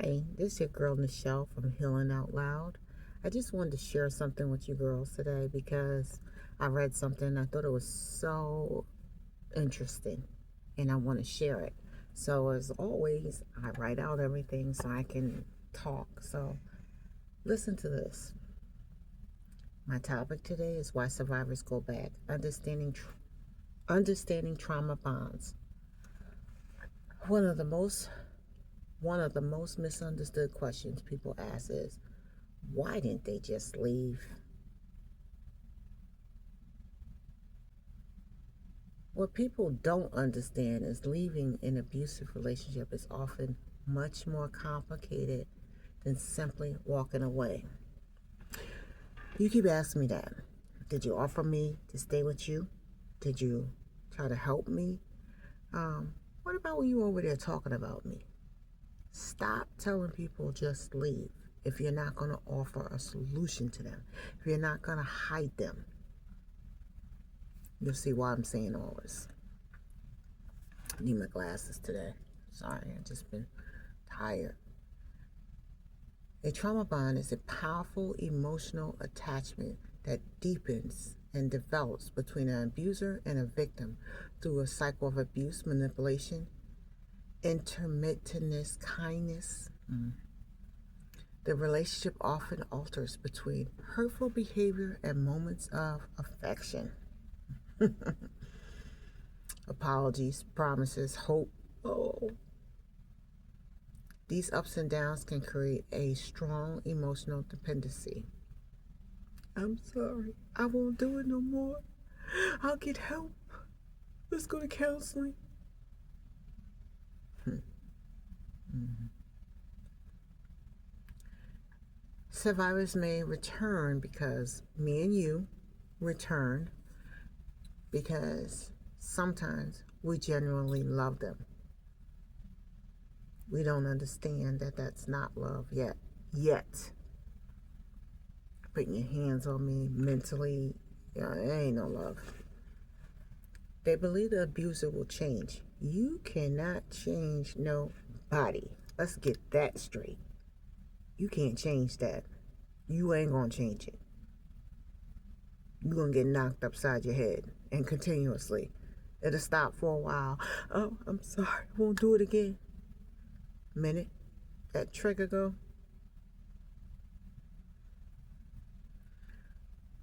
Hi, this is your girl Nichelle from Healing Out Loud. I just wanted to share something with you girls today because I read something. I thought it was so interesting and I want to share it. So, as always, I write out everything so I can talk. So, listen to this. My topic today is why survivors go back, understanding trauma bonds. One of the most misunderstood questions people ask is, why didn't they just leave? What people don't understand is leaving an abusive relationship is often much more complicated than simply walking away. You keep asking me that. Did you offer me to stay with you? Did you try to help me? What about when you were over there talking about me? Stop telling people just leave if you're not going to offer a solution to them, if you're not going to hide them. You'll see why I'm saying all this. I need my glasses today. Sorry, I've just been tired. A trauma bond is a powerful emotional attachment that deepens and develops between an abuser and a victim through a cycle of abuse, manipulation, intermittentness, kindness. The relationship often alters between hurtful behavior and moments of affection. Apologies, promises, hope. Oh. These ups and downs can create a strong emotional dependency. I'm sorry. I won't do it no more. I'll get help. Let's go to counseling. Survivors may return because me and you return because sometimes we genuinely love them. We don't understand that that's not love yet. Putting your hands on me mentally, it ain't no love. They believe the abuser will change. You cannot change nobody. Let's get that straight. You can't change that. You ain't gonna change it. You're gonna get knocked upside your head and continuously. It'll stop for a while. Oh, I'm sorry. I won't do it again. Minute. That trigger go.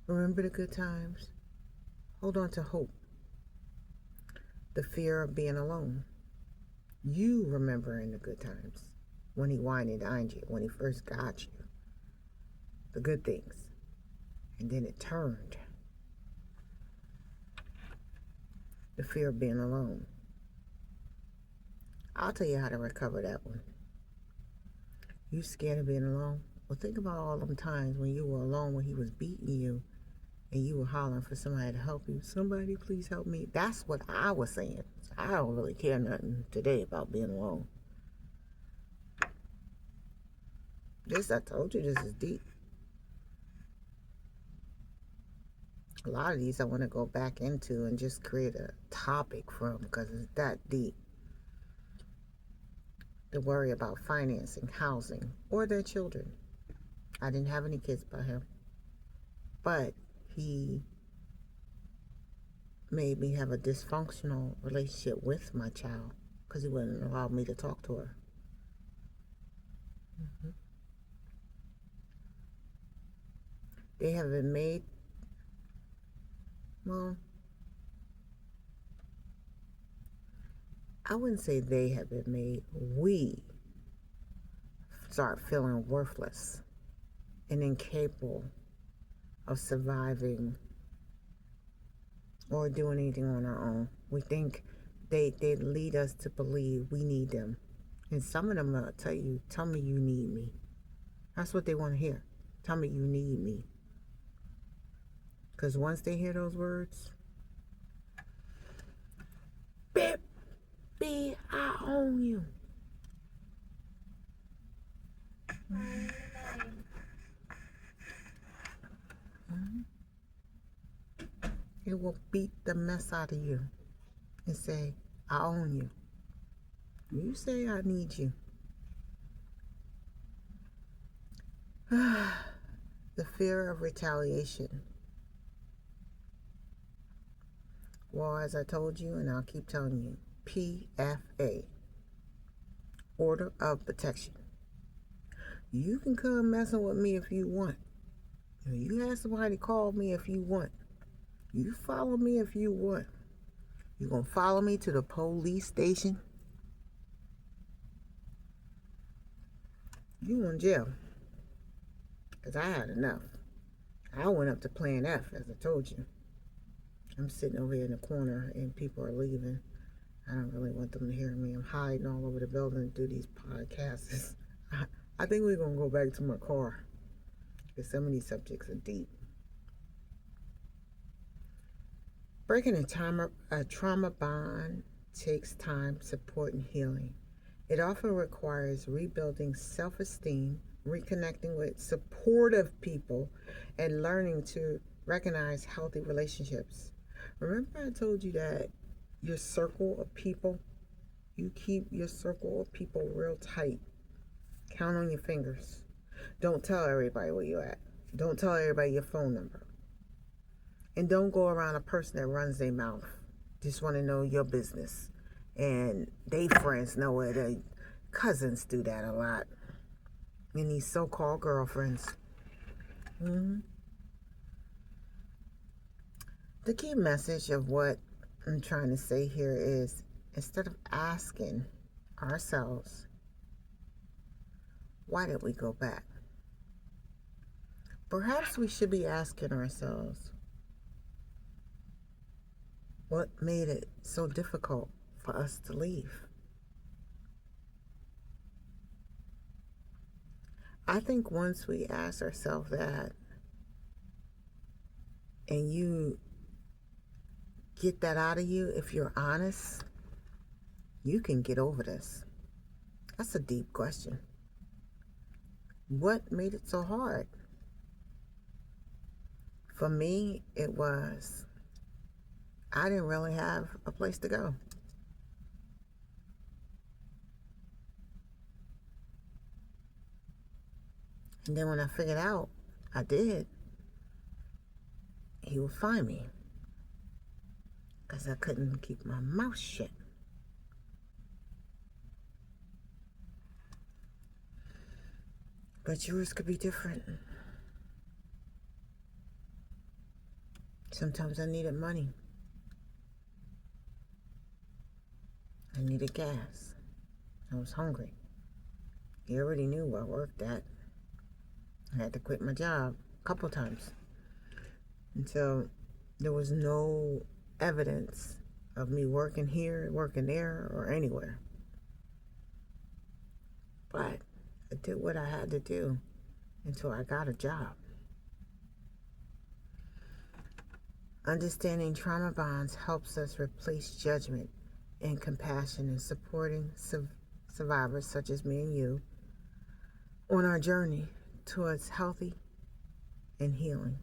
Remember the good times. Hold on to hope. The fear of being alone. You remembering the good times. When he whined and dined you. When he first got you. The good things. And then it turned. The fear of being alone. I'll tell you how to recover that one. You scared of being alone? Well, think about all them times when you were alone, when he was beating you and you were hollering for somebody to help you. Somebody please help me. That's what I was saying. I don't really care nothing today about being alone. I told you this is deep. A lot of these I want to go back into and just create a topic from because it's that deep. To worry about financing, housing, or their children. I didn't have any kids by him. But he made me have a dysfunctional relationship with my child because he wouldn't allow me to talk to her. They have been made, well, I wouldn't say they have been made. We start feeling worthless and incapable of surviving or doing anything on our own. We think they lead us to believe we need them. And some of them will tell me you need me. That's what they want to hear. Tell me you need me. Because once they hear those words, baby, I own you. It will beat the mess out of you and say, I own you. You say I need you. The fear of retaliation. Well, as I told you, and I'll keep telling you, PFA, Order of Protection. You can come messing with me if you want. You have somebody call me if you want. You follow me if you want. You gonna follow me to the police station? You in jail. Because I had enough. I went up to Plan F, as I told you. I'm sitting over here in the corner and people are leaving. I don't really want them to hear me. I'm hiding all over the building to do these podcasts. I think we're going to go back to my car because some of these subjects are deep. Breaking a trauma bond takes time, support, and healing. It often requires rebuilding self-esteem, reconnecting with supportive people, and learning to recognize healthy relationships. Remember I told you that your circle of people, you keep your circle of people real tight. Count on your fingers. Don't tell everybody where you're at. Don't tell everybody your phone number. And don't go around a person that runs their mouth. Just want to know your business. And they friends know it. Their cousins do that a lot. And these so-called girlfriends. The key message of what I'm trying to say here is, instead of asking ourselves, why did we go back? Perhaps we should be asking ourselves, what made it so difficult for us to leave? I think once we ask ourselves that, and you get that out of you, if you're honest, you can get over this. That's a deep question. What made it so hard? For me, it was, I didn't really have a place to go. And then when I figured out I did, he would find me. Because I couldn't keep my mouth shut. But yours could be different. Sometimes I needed money. I needed gas. I was hungry. He already knew where I worked at. I had to quit my job a couple times. And so there was no evidence of me working here, working there, or anywhere. But I did what I had to do until I got a job. Understanding trauma bonds helps us replace judgment and compassion in supporting survivors such as me and you on our journey towards healthy and healing.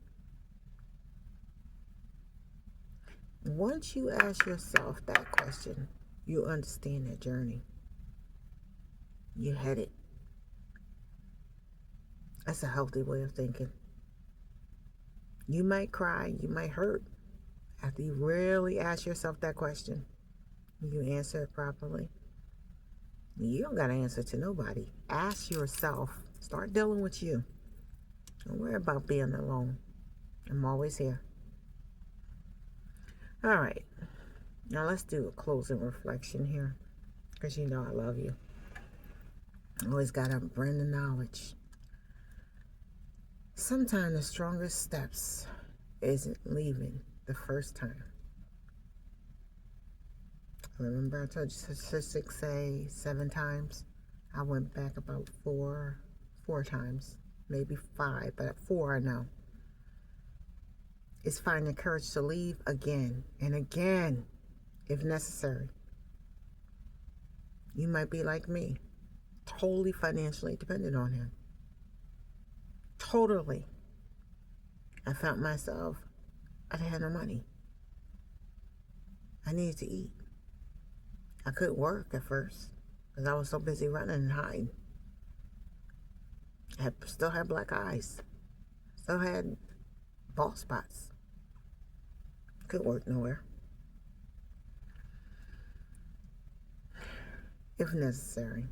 Once you ask yourself that question, you understand that journey. You're headed. That's a healthy way of thinking. You might cry, you might hurt. After you really ask yourself that question, you answer it properly. You don't got to answer to nobody. Ask yourself. Start dealing with you. Don't worry about being alone. I'm always here. All right. Now let's do a closing reflection here. Because you know I love you. Always got to bring the knowledge. Sometimes the strongest steps isn't leaving the first time. Remember I told you statistics say 7 times? I went back about four times, maybe 5, but at 4 I know. It's finding courage to leave again and again if necessary. You might be like me, totally financially dependent on him. Totally. I found myself, I didn't have no money. I needed to eat. I couldn't work at first because I was so busy running and hiding. Still had black eyes. Still had bald spots. Could work nowhere. If necessary.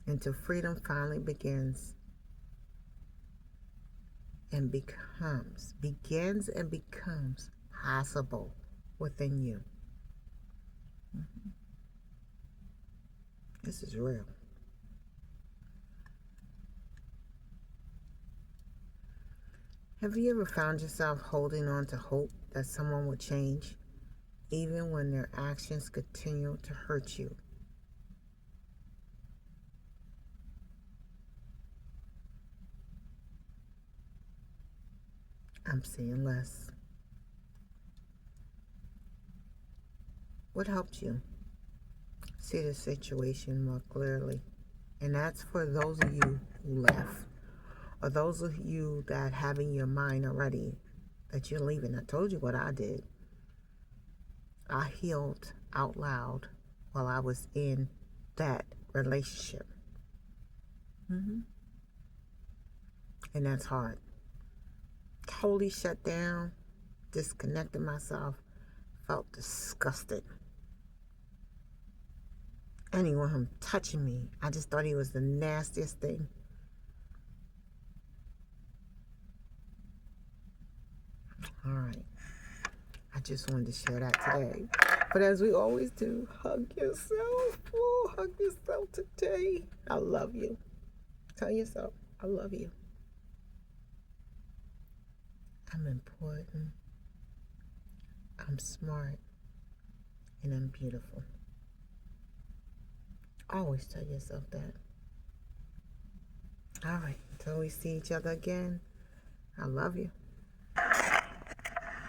Until freedom finally begins and becomes possible within you. This is real. Have you ever found yourself holding on to hope that someone will change, even when their actions continue to hurt you? I'm seeing less. What helped you see the situation more clearly? And that's for those of you who left, or those of you that have in your mind already that you're leaving. I told you what I did. I healed out loud while I was in that relationship. And that's hard. Totally shut down, disconnected myself, felt disgusted. Anyone who touching me, I just thought he was the nastiest thing. All right. I just wanted to share that today. But as we always do, hug yourself. Oh, hug yourself today. I love you. Tell yourself, I love you. I'm important. I'm smart. And I'm beautiful. Always tell yourself that. All right. Until we see each other again, I love you.